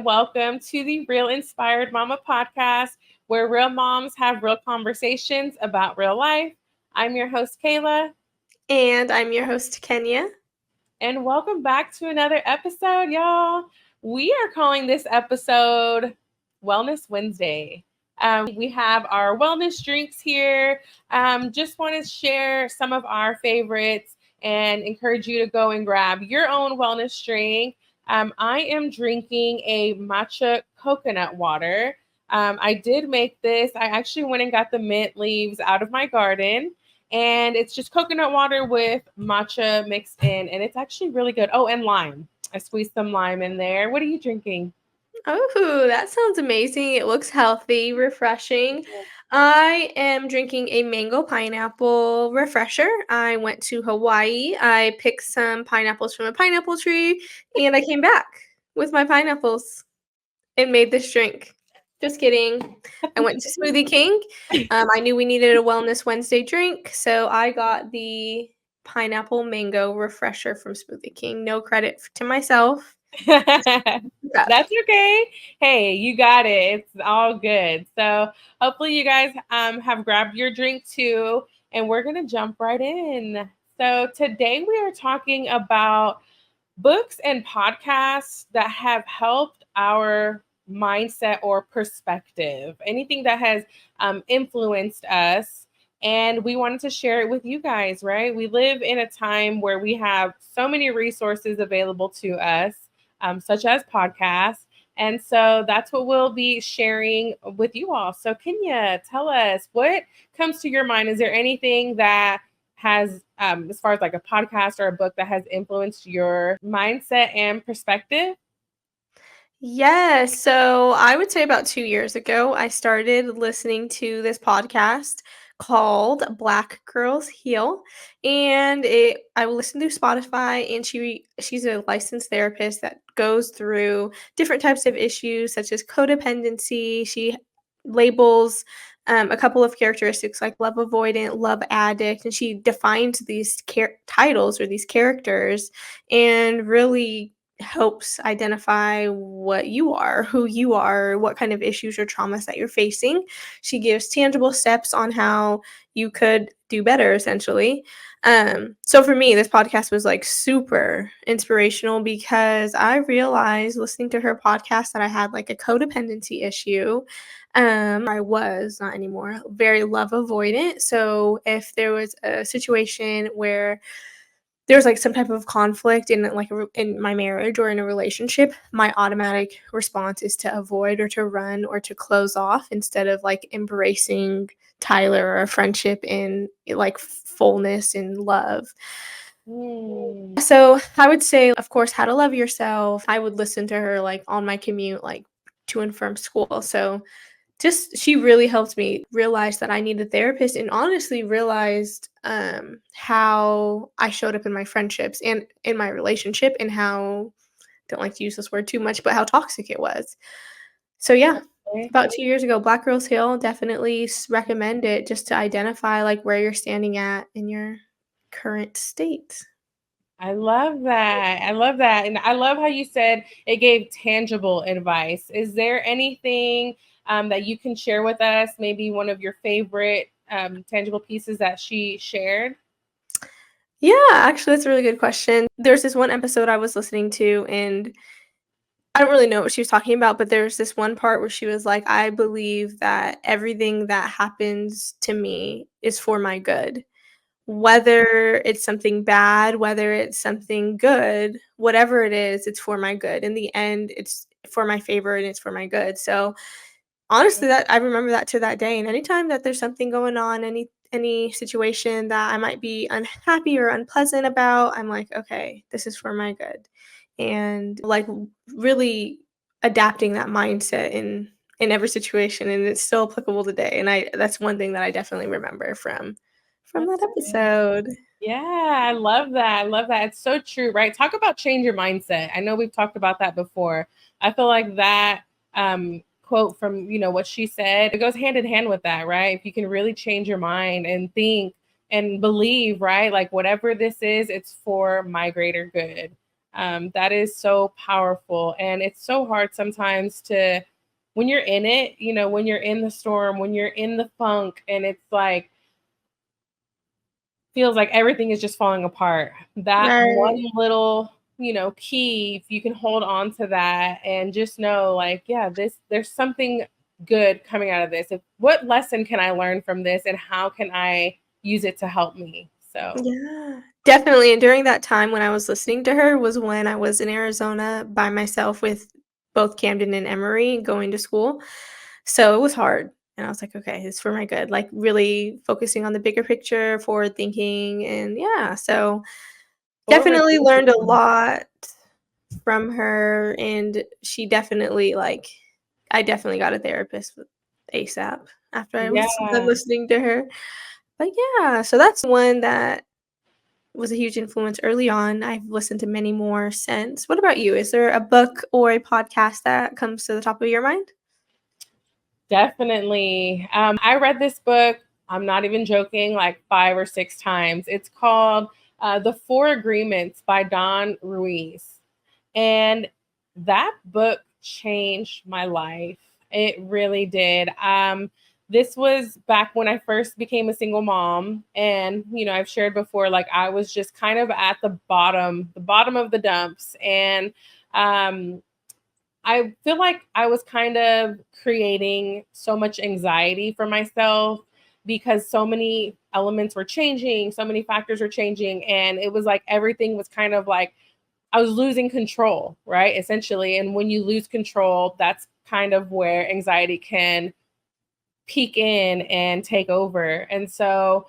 welcome to the Real Inspired Mama podcast, where real moms have real conversations about real life. I'm your host, Kayla. And I'm your host, Kenya. And welcome back to another episode, y'all. We are calling this episode Wellness Wednesday. We have our wellness drinks here. Just want to share some of our favorites and encourage you to go and grab your own wellness drink. I am drinking a matcha coconut water. I did make this. I actually went and got the mint leaves out of my garden, and it's just coconut water with matcha mixed in, and it's actually really good. Oh, and lime. I squeezed some lime in there. What are you drinking? Oh, that sounds amazing. It looks healthy, refreshing. I am drinking a mango pineapple refresher. I went to Hawaii. I picked some pineapples from a pineapple tree, and I came back with my pineapples and made this drink. Just kidding. I went to Smoothie King. I knew we needed a Wellness Wednesday drink, so I got the pineapple mango refresher from Smoothie King. No credit to myself. That's okay. Hey, you got it. It's all good. So hopefully you guys have grabbed your drink too, and we're gonna jump right in. So today we are talking about books and podcasts that have helped our mindset or perspective, anything that has influenced us. And we wanted to share it with you guys, right? We live in a time where we have so many resources available to us, such as podcasts. And so that's what we'll be sharing with you all. So, Kenya, tell us what comes to your mind. Is there anything that has, as far as like a podcast or a book that has influenced your mindset and perspective? Yes. So I would say about 2 years ago, I started listening to this podcast called Black Girls Heal. And I will listen through Spotify, and she's a licensed therapist that goes through different types of issues such as codependency. She labels a couple of characteristics like love avoidant, love addict, and she defines these titles or these characters and really helps identify what you are, who you are, what kind of issues or traumas that you're facing. She gives tangible steps on how you could do better, essentially. So for me, this podcast was like super inspirational because I realized listening to her podcast that I had like a codependency issue. I was not anymore, very love avoidant. So if there was a situation where there's like some type of conflict in like in my marriage or in a relationship, my automatic response is to avoid or to run or to close off instead of like embracing Tyler or a friendship in like fullness and love. Mm. So I would say, of course, how to love yourself. I would listen to her like on my commute, like to and from school. So just she really helped me realize that I need a therapist and honestly realized how I showed up in my friendships and in my relationship and how don't like to use this word too much, but how toxic it was. So yeah, Okay. about 2 years ago, Black Girls Hill, definitely recommend it just to identify like where you're standing at in your current state. I love that. I love that. And I love how you said it gave tangible advice. Is there anything that you can share with us? Maybe one of your favorite tangible pieces that she shared? Yeah, actually, that's a really good question. There's this one episode I was listening to, and I don't really know what she was talking about, but there's this one part where she was like, "I believe that everything that happens to me is for my good. Whether it's something bad, whether it's something good, whatever it is, it's for my good. In the end, it's for my favor and it's for my good." So, honestly, that I remember that to that day, and anytime that there's something going on, any situation that I might be unhappy or unpleasant about, I'm like, "Okay, this is for my good." And, like, really adapting that mindset in every situation, and it's still applicable today, and I that's one thing that I definitely remember from that That's good. episode. Yeah, I love that. I love that. It's so true, right? Talk about change your mindset. I know we've talked about that before. I feel like that quote from, what she said, it goes hand in hand with that, right? If you can really change your mind and think and believe, right? Like whatever this is, it's for my greater good. That is so powerful. And it's so hard sometimes to, when you're in it, when you're in the storm, when you're in the funk, and it's like, feels like everything is just falling apart. That one Right. little, key, if you can hold on to that and just know, like, yeah, there's something good coming out of this. What lesson can I learn from this, and how can I use it to help me? So, Yeah, definitely, and during that time when I was listening to her was when I was in Arizona by myself with both Camden and Emory going to school, so it was hard, and I was like, "Okay, it's for my good," like, really focusing on the bigger picture, forward thinking, and yeah, so forward definitely learned a thinking. lot from her, and she definitely, like I definitely got a therapist with ASAP after I was done Yeah. listening to her, but yeah, so that's one that was a huge influence early on. I've listened to many more since. What about you? Is there a book or a podcast that comes to the top of your mind? Definitely. I read this book, I'm not even joking, like 5 or 6 times. It's called The Four Agreements by Don Ruiz. And that book changed my life. It really did. This was back when I first became a single mom. And, I've shared before, like I was just kind of at the bottom of the dumps. And um, I feel like I was kind of creating so much anxiety for myself because so many elements were changing, so many factors were changing. And it was like everything was kind of like I was losing control, right? Essentially. And when you lose control, that's kind of where anxiety can peek in and take over. And so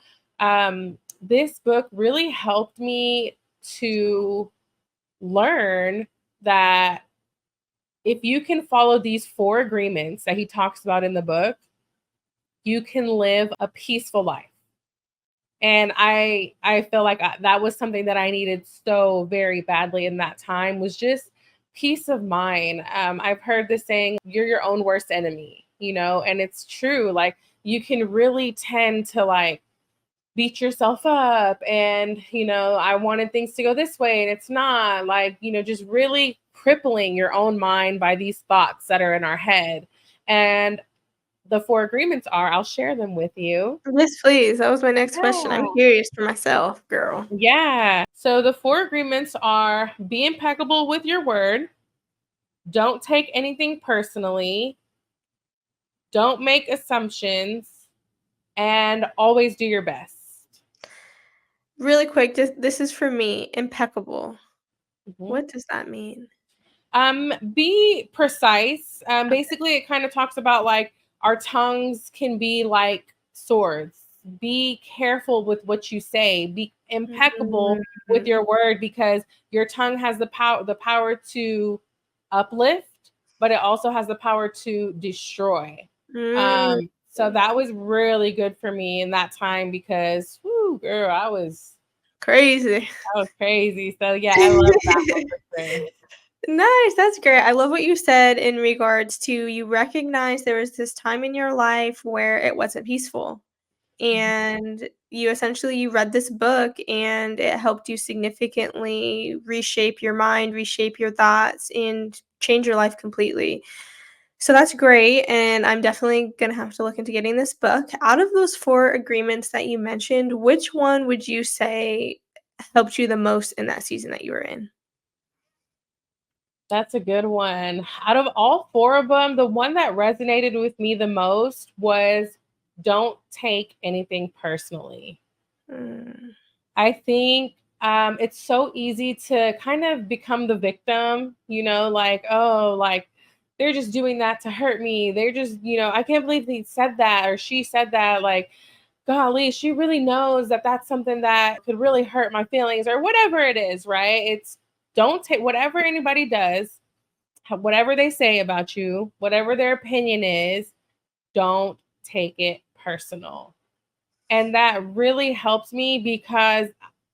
this book really helped me to learn that if you can follow these four agreements that he talks about in the book, you can live a peaceful life. And I feel like that was something that I needed so very badly in that time, was just peace of mind. I've heard this saying, you're your own worst enemy, and it's true. Like you can really tend to like beat yourself up, and I wanted things to go this way and it's not, like, just really crippling your own mind by these thoughts that are in our head. And the four agreements are, I'll share them with you. Yes, please. That was my next question. I'm Yeah. curious for myself, girl. Yeah. So the four agreements are: be impeccable with your word, don't take anything personally, don't make assumptions, and always do your best. Really quick, this is for me. Impeccable. Mhm. What does that mean? Be precise. Basically, it kind of talks about like our tongues can be like swords. Be careful with what you say. Be impeccable with Mm, your word, because your tongue has the power to uplift, but it also has the power to destroy. mm, So that was really good for me in that time because, whoo, girl, crazy. I was crazy. So yeah, I love that one for sure. Nice, that's great. I love what you said in regards to you recognize there was this time in your life where it wasn't peaceful. And you read this book and it helped you significantly reshape your mind, reshape your thoughts, and change your life completely. So that's great, and I'm definitely gonna have to look into getting this book. Out of those 4 agreements that you mentioned, which one would you say helped you the most in that season that you were in? That's a good one. Out of all four of them, the one that resonated with me the most was don't take anything personally. Mm, I think it's so easy to kind of become the victim, like, oh, like they're just doing that to hurt me. They're just, I can't believe he said that or she said that. Like, golly, she really knows that that's something that could really hurt my feelings or whatever it is, right? It's don't take whatever anybody does, whatever they say about you, whatever their opinion is, don't take it personal. And that really helps me because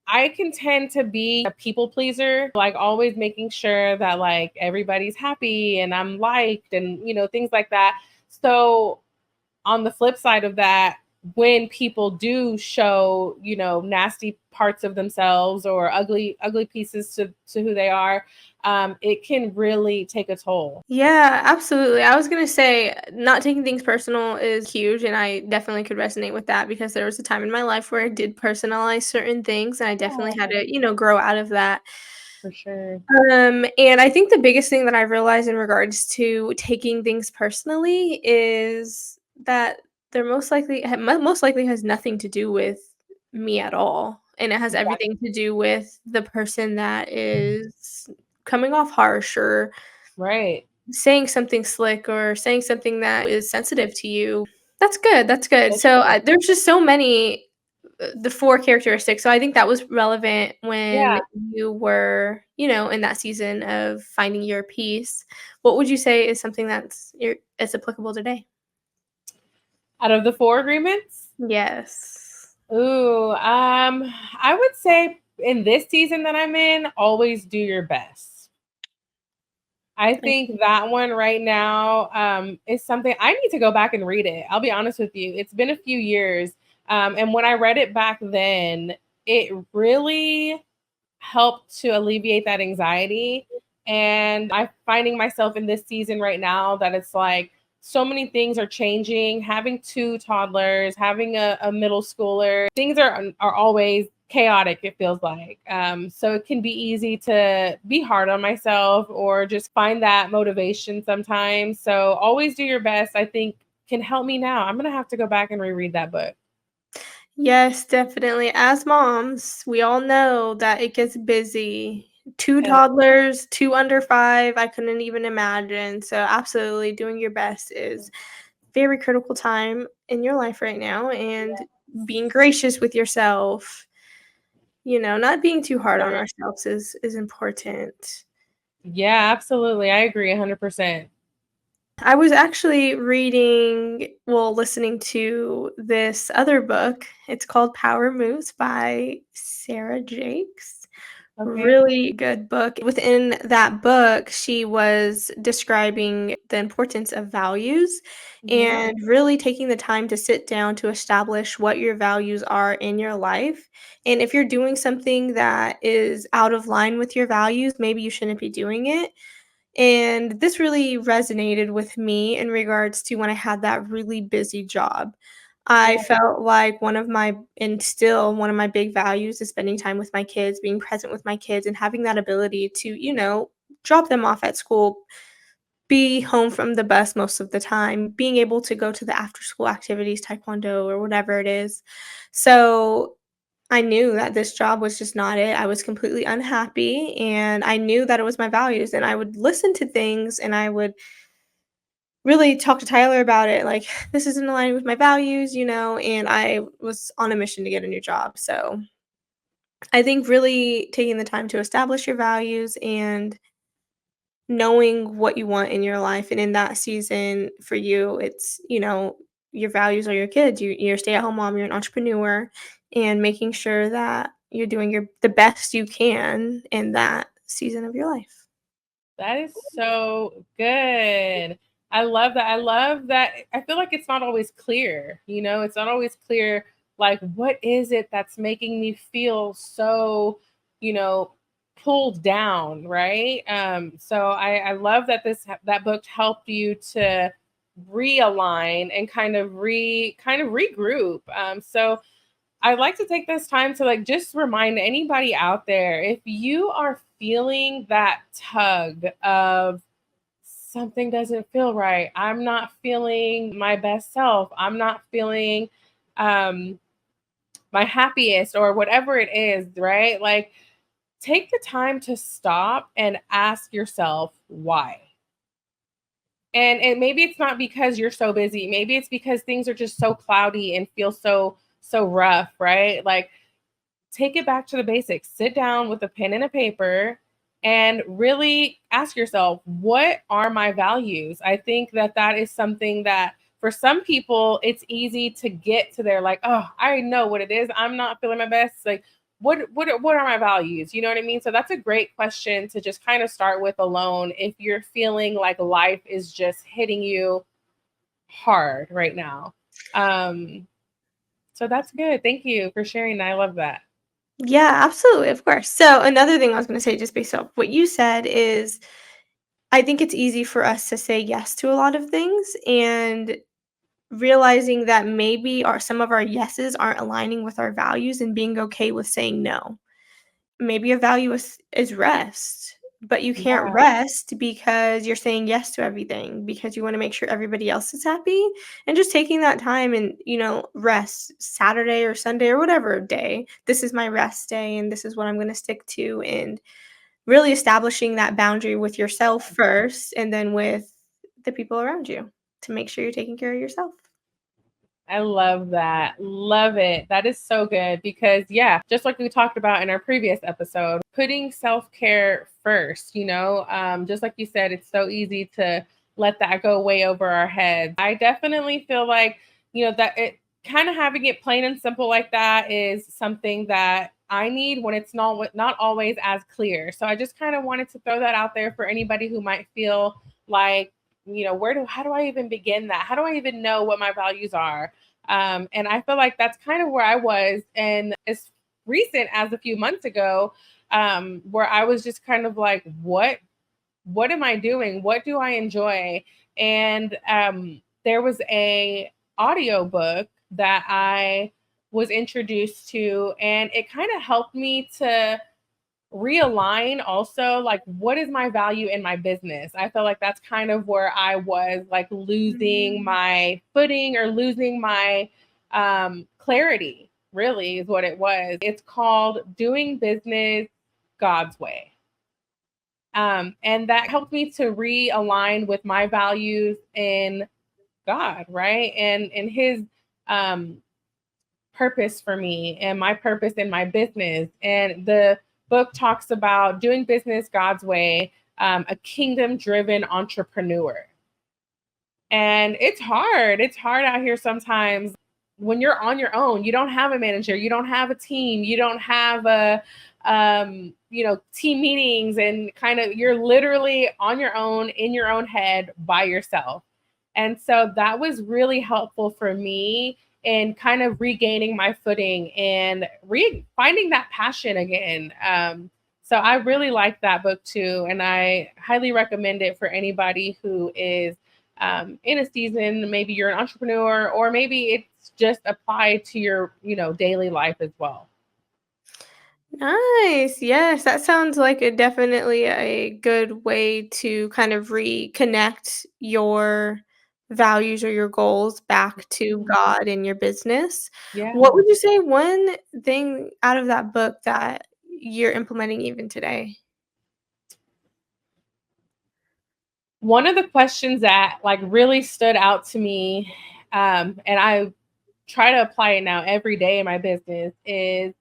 I can tend to be a people pleaser, like always making sure that like everybody's happy and I'm liked and things like that. So on the flip side of that, when people do show, nasty parts of themselves or ugly pieces to who they are, it can really take a toll. Yeah, absolutely. I was gonna say not taking things personal is huge, and I definitely could resonate with that because there was a time in my life where I did personalize certain things, and I definitely had Oh, to, grow out of that. for sure. And I think the biggest thing that I realized in regards to taking things personally is that they're most likely has nothing to do with me at all, and it has everything to do with the person that is coming off harsh or Right. saying something slick or saying something that is sensitive to you. That's good, that's good. That's So, true. there's just so many the 4 characteristics, so I think that was relevant when Yeah. you were, in that season of finding your peace. What would you say is something that's applicable today? Out of the four agreements, Yes. ooh, I would say in this season that I'm in, always do your best. I I think that one right now is something I need to go back and read it. I'll be honest with you. It's been a few years. And when I read it back then, it really helped to alleviate that anxiety. And I'm finding myself in this season right now that it's like so many things are changing. Having two toddlers, having a middle schooler, things are always chaotic, it feels like. So it can be easy to be hard on myself or just find that motivation sometimes. So always do your best, I think, can help me now. I'm going to have to go back and reread that book. Yes, definitely. As moms, we all know that it gets busy. 2 And toddlers, 2 under 5, I couldn't even imagine. So, absolutely, doing your best is very critical time in your life right now, and being gracious with yourself, not being too hard on ourselves is important. yeah, absolutely. I agree 100%. I was actually listening to this other book. It's called Power Moves by Sarah Jakes. Okay. Really good book. Within that book, she was describing the importance of values Mhm. and really taking the time to sit down to establish what your values are in your life. And if you're doing something that is out of line with your values, maybe you shouldn't be doing it. And this really resonated with me in regards to when I had that really busy job. I Yeah, felt like one of my big values is spending time with my kids, being present with my kids, and having that ability to, drop them off at school, be home from the bus most of the time, being able to go to the after school activities, taekwondo, or whatever it is. So I knew that this job was just not it. I was completely unhappy, and I knew that it was my values, and I would listen to things, and I would really talk to Tyler about it, like, "This isn't aligning with my values," and I was on a mission to get a new job, so I think really taking the time to establish your values and knowing what you want in your life, and in that season for you, it's, your values are your kids, you're a stay-at-home mom, you're an entrepreneur, and making sure that you're doing the best you can in that season of your life. that is so good. I love that. I love that. I feel like it's not always clear, it's not always clear, like, what is it that's making me feel so, you know, pulled down, right? So I love that that book helped you to realign and kind of regroup. So I'd like to take this time to like just remind anybody out there, if you are feeling that tug of something doesn't feel right, I'm not feeling my best self, I'm not feeling um my happiest or whatever it is, right? Like, take the time to stop and ask yourself why. And maybe it's not because you're so busy. Maybe it's because things are just so cloudy and feel so rough, right? Like, take it back to the basics. Sit down with a pen and a paper and really ask yourself, what are my values? I think that that is something that for some people, it's easy to get to their like, oh, I know what it is. I'm not feeling my best. Like, what are my values? You know what I mean? So that's a great question to just kind of start with alone if you're feeling like life is just hitting you hard right now. Um, So that's good. Thank you for sharing that. I love that. Yeah, absolutely, of course. So another thing I was gonna say just based off what you said is I think it's easy for us to say yes to a lot of things and realizing that maybe some of our yeses aren't aligning with our values and being okay with saying no. Maybe a value is rest, but you can't Yeah, rest because you're saying yes to everything because you wanna make sure everybody else is happy, and just taking that time and, rest Saturday or Sunday or whatever day, this is my rest day and this is what I'm gonna stick to, and really establishing that boundary with yourself first and then with the people around you to make sure you're taking care of yourself. I love that. Love it. That is so good because, yeah, just like we talked about in our previous episode, putting self care first, just like you said, it's so easy to let that go way over our heads. I definitely feel like, that it kind of having it plain and simple like that is something that I need when it's not always as clear. So I just kind of wanted to throw that out there for anybody who might feel like, how do I even begin that? How do I even know what my values are? And I feel like that's kind of where I was, and as recent as a few months ago, where I was just kind of like, what am I doing? What do I enjoy? And there was a audio book that I was introduced to, and it kind of helped me to realign also, like, what is my value in my business. I felt like that's kind of where I was like losing Mm. my footing or losing my clarity, really is what it was. It's called Doing Business God's Way. And that helped me to realign with my values in God, right, and in his um purpose for me and my purpose in my business. And the book talks about doing business God's way, a kingdom driven entrepreneur. And it's hard. It's hard out here sometimes when you're on your own. You don't have a manager, you don't have a team, you don't have team meetings, and kind of you're literally on your own in your own head by yourself. And so that was really helpful for me in kind of regaining my footing and finding that passion again. So I really like that book too. And I highly recommend it for anybody who is in a season. Maybe you're an entrepreneur, or maybe it's just applied to your, daily life as well. Nice. Yes, that sounds like definitely a good way to kind of reconnect your values or your goals back to Mhm. God in your business. Yeah. What would you say one thing out of that book that you're implementing even today? One of the questions that like really stood out to me, and I try to apply it now every day in my business, is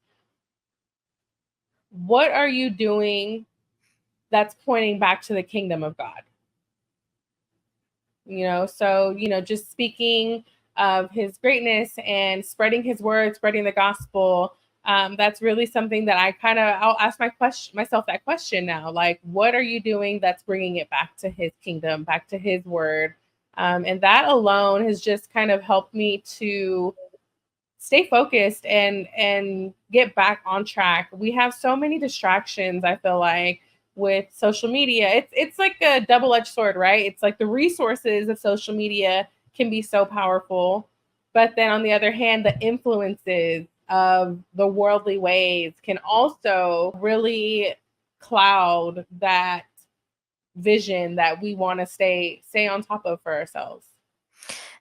what are you doing that's pointing back to the kingdom of God? So, just speaking of his greatness and spreading his word, spreading the gospel. That's really something that I'll ask myself that question now. Like, what are you doing that's bringing it back to his kingdom, back to his word? And that alone has just kind of helped me to stay focused and get back on track. We have so many distractions, I feel like, with social media. It's like a double-edged sword, right? It's like the resources of social media can be so powerful, but then on the other hand, the influences of the worldly ways can also really cloud that vision that we want to stay on top of for ourselves.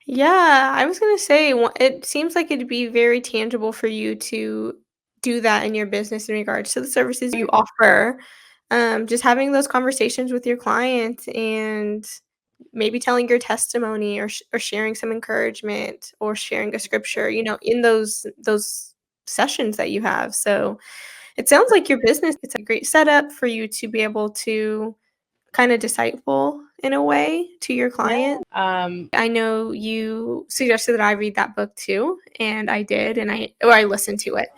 Yeah, I was gonna say, it seems like it'd be very tangible for you to do that in your business in regards to the services you offer. Just having those conversations with your clients and maybe telling your testimony or sharing some encouragement or sharing a scripture, in those sessions that you have. So it sounds like your business, it's a great setup for you to be able to kinda disciple in a way to your Yeah. client. I know you suggested that I read that book too, and I did, and I listened to it.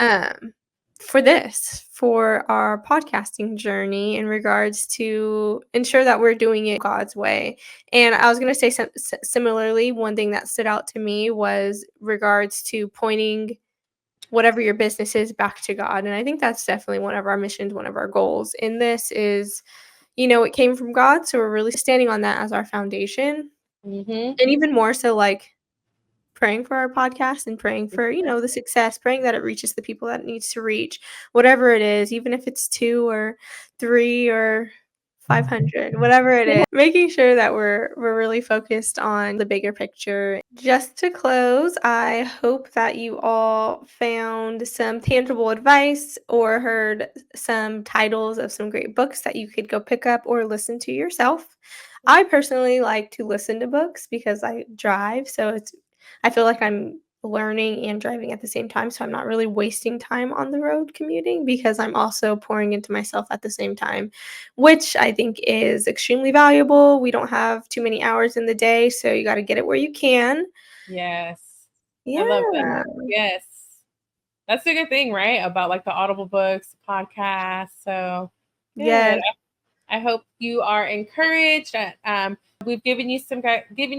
Um, for our podcasting journey in regards to ensure that we're doing it God's way. And I was going to say similarly, one thing that stood out to me was regards to pointing whatever your business is back to God. And I think that's definitely one of our missions, one of our goals in this is, it came from God. So we're really standing on that as our foundation. Mhm. And even more so, like, praying for our podcast and praying for, the success, praying that it reaches the people that it needs to reach, whatever it is, even if it's 2 or 3 or 500, whatever it is, making sure that we're really focused on the bigger picture. Just to close, I hope that you all found some tangible advice or heard some titles of some great books that you could go pick up or listen to yourself. I personally like to listen to books because I drive, so I feel like I'm learning and driving at the same time, so I'm not really wasting time on the road commuting because I'm also pouring into myself at the same time, which I think is extremely valuable. We don't have too many hours in the day, so you gotta get it where you can. Yes. I love Yeah. that. Yes. That's the good thing, right? About like the Audible books, podcasts. So good. Yes. I hope you are encouraged. We've given you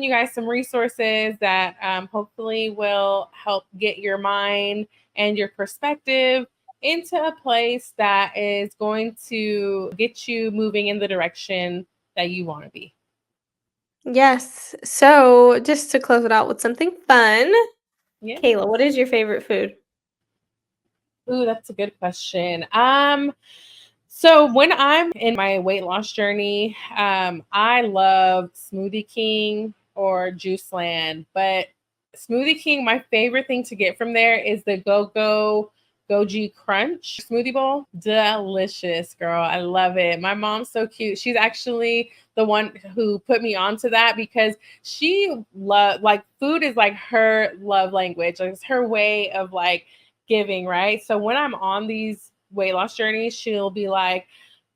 guys some resources that hopefully will help get your mind and your perspective into a place that is going to get you moving in the direction that you want to be. Yes. So, just to close it out with something fun, Yeah. Kayla, what is your favorite food? Ooh, that's a good question. So when I'm in my weight loss journey, I love Smoothie King or Juice Land, but Smoothie King, my favorite thing to get from there is the Goji Crunch smoothie bowl. Delicious, girl. I love it. My mom's so cute. She's actually the one who put me onto that because she like food is like her love language. Like it's her way of like giving, right? So when I'm on these weight loss journeys, she'll be like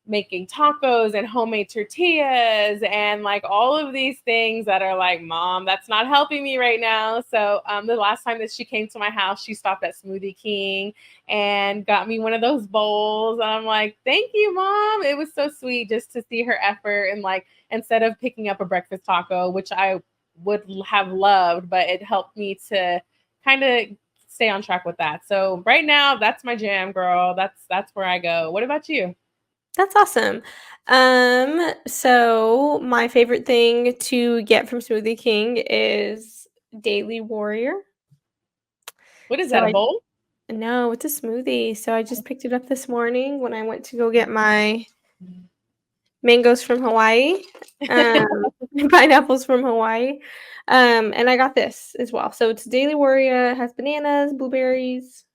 making tacos and homemade tortillas and like all of these things that are like, Mom, that's not helping me right now. So the last time that she came to my house, she stopped at Smoothie King and got me one of those bowls. And I'm like, thank you, Mom. It was so sweet just to see her effort and like instead of picking up a breakfast taco, which I would have loved, but it helped me to kind of stay on track with that. So right now, that's my jam, girl. That's where I go. What about you? That's awesome. So my favorite thing to get from Smoothie King is Daily Warrior. What is So that, a I bowl? No, it's a smoothie. So I just picked it up this morning when I went to go get my mangoes from Hawaii, um, pineapples from Hawaii, and I got this as well. So it's Daily Warrior, it has bananas, blueberries,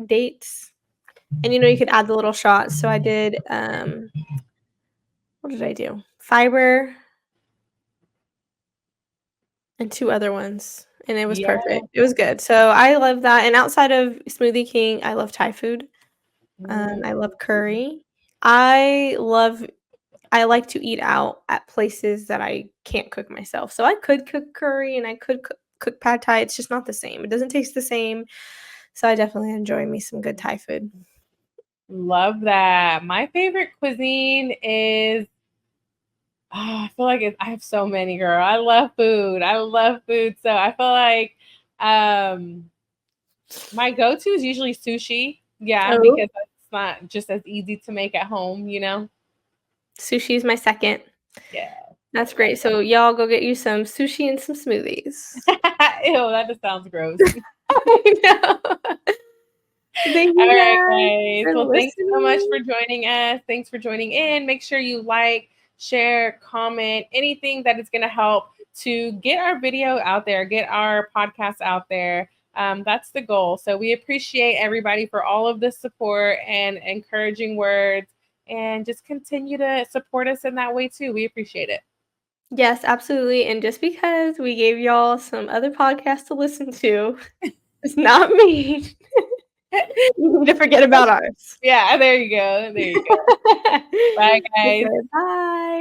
dates, and, you could add the little shots. So I did, what did I do? Fiber and 2 other ones, and it was Yeah. perfect. It was good. So I love that, and outside of Smoothie King, I love Thai food. Mm. I love curry. I love I like to eat out at places that I can't cook myself. So I could cook curry and I could cook pad thai. It's just not the same. It doesn't taste the same. So I definitely enjoy me some good Thai food. Love that. My favorite cuisine is I feel like I have so many, girl. I love food. I love food. So I feel like um my go-to is usually sushi. Yeah, Oh, because it's not just as easy to make at home. sushi is my second. Yeah. That's great. So y'all go get you some sushi and some smoothies. Ew, that just sounds gross. I know. Thank All you right, guys guys. for Well, thanks so much listening. for joining us. Thanks for joining in. Make sure you like, share, comment, anything that is going to help to get our video out there, get our podcast out there. That's the goal. So we appreciate everybody for all of the support and encouraging words, and just continue to support us in that way too. We appreciate it. Yes, absolutely. And just because we gave y'all some other podcasts to listen to does not mean you need to forget about ours. Yeah, there you go. There you go. Bye, Okay, guys. bye.